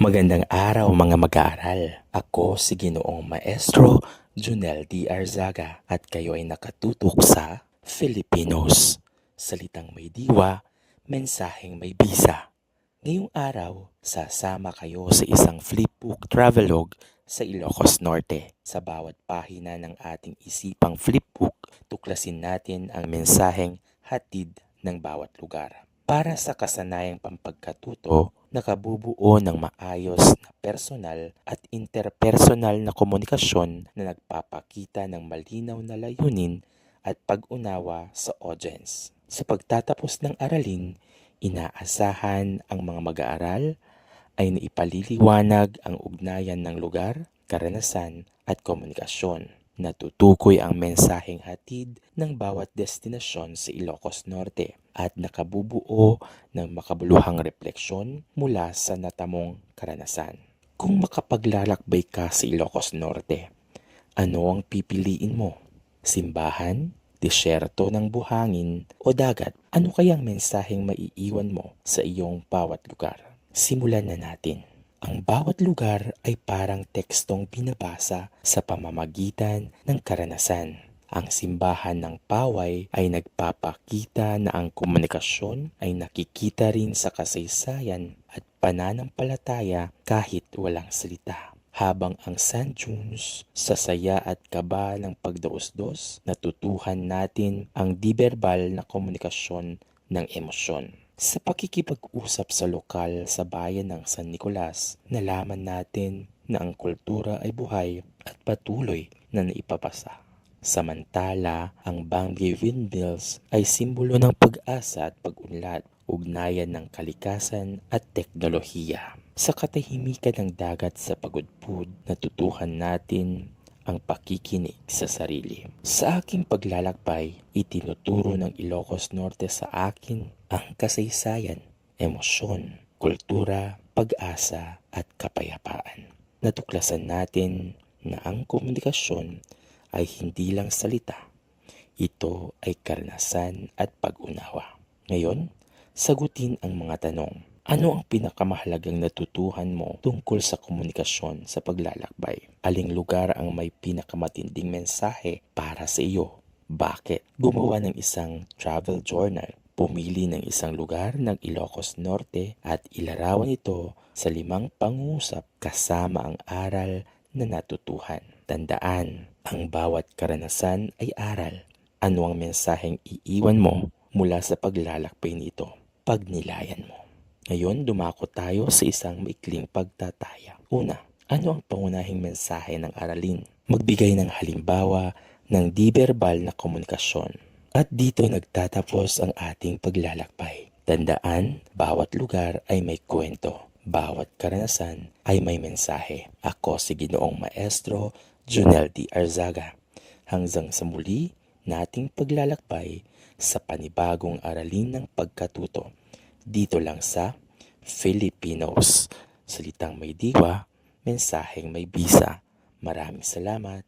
Magandang araw mga mag-aaral. Ako si Ginoong Maestro Junel D. Arzaga at kayo ay nakatutok sa Filipinos. Salitang may diwa, mensaheng may bisa. Ngayong araw, sasama kayo sa isang flipbook travelogue sa Ilocos Norte. Sa bawat pahina ng ating isipang flipbook, tuklasin natin ang mensaheng hatid ng bawat lugar. Para sa kasanayang pampagkatuto, nakabubuo ng maayos na personal at interpersonal na komunikasyon na nagpapakita ng malinaw na layunin at pag-unawa sa audience. Sa pagtatapos ng aralin, inaasahan ang mga mag-aaral ay naipaliliwanag ang ugnayan ng lugar, karanasan at komunikasyon. Natutukoy ang mensaheng hatid ng bawat destinasyon sa Ilocos Norte at nakabubuo ng makabuluhang refleksyon mula sa natamong karanasan. Kung makapaglalakbay ka sa Ilocos Norte, ano ang pipiliin mo? Simbahan, disyerto ng buhangin o dagat? Ano kayang mensaheng maiiwan mo sa iyong bawat lugar? Simulan na natin. Ang bawat lugar ay parang tekstong binabasa sa pamamagitan ng karanasan. Ang simbahan ng Paway ay nagpapakita na ang komunikasyon ay nakikita rin sa kasaysayan at pananampalataya kahit walang salita. Habang ang sand dunes, sa saya at kaba ng pagdaos-dos, natutuhan natin ang di-verbal na komunikasyon ng emosyon. Sa pakikipag-usap sa lokal sa bayan ng San Nicolas, nalaman natin na ang kultura ay buhay at patuloy na naipapasa. Samantala, ang Bangge Windmills ay simbolo ng pag-asa at pag-unlad, ugnayan ng kalikasan at teknolohiya. Sa katahimikan ng dagat sa Pagudpud, natutuhan natin ang pakikinig sa sarili. Sa aking paglalakbay, itinuturo ng Ilocos Norte sa akin ang kasaysayan, emosyon, kultura, pag-asa at kapayapaan. Natuklasan natin na ang komunikasyon ay hindi lang salita. Ito ay karanasan at pag-unawa. Ngayon, sagutin ang mga tanong. Ano ang pinakamahalagang natutuhan mo tungkol sa komunikasyon sa paglalakbay? Aling lugar ang may pinakamatinding mensahe para sa iyo? Bakit? Gumawa ng isang travel journal. Pumili ng isang lugar ng Ilocos Norte at ilarawan ito sa 5 pangungusap kasama ang aral na natutuhan. Tandaan, ang bawat karanasan ay aral. Ano ang mensaheng iiwan mo mula sa paglalakbay nito? Pagnilayan mo. Ngayon, dumako tayo sa isang maikling pagtataya. Una, ano ang pangunahing mensahe ng aralin? Magbigay ng halimbawa ng di-verbal na komunikasyon. At dito nagtatapos ang ating paglalakbay. Tandaan, bawat lugar ay may kwento. Bawat karanasan ay may mensahe. Ako si Ginoong Maestro Junel D. Arzaga. Hanggang sa muli nating paglalakbay sa panibagong aralin ng pagkatuto. Dito lang sa Filipinos. Salitang may diwa, mensaheng may bisa. Maraming salamat.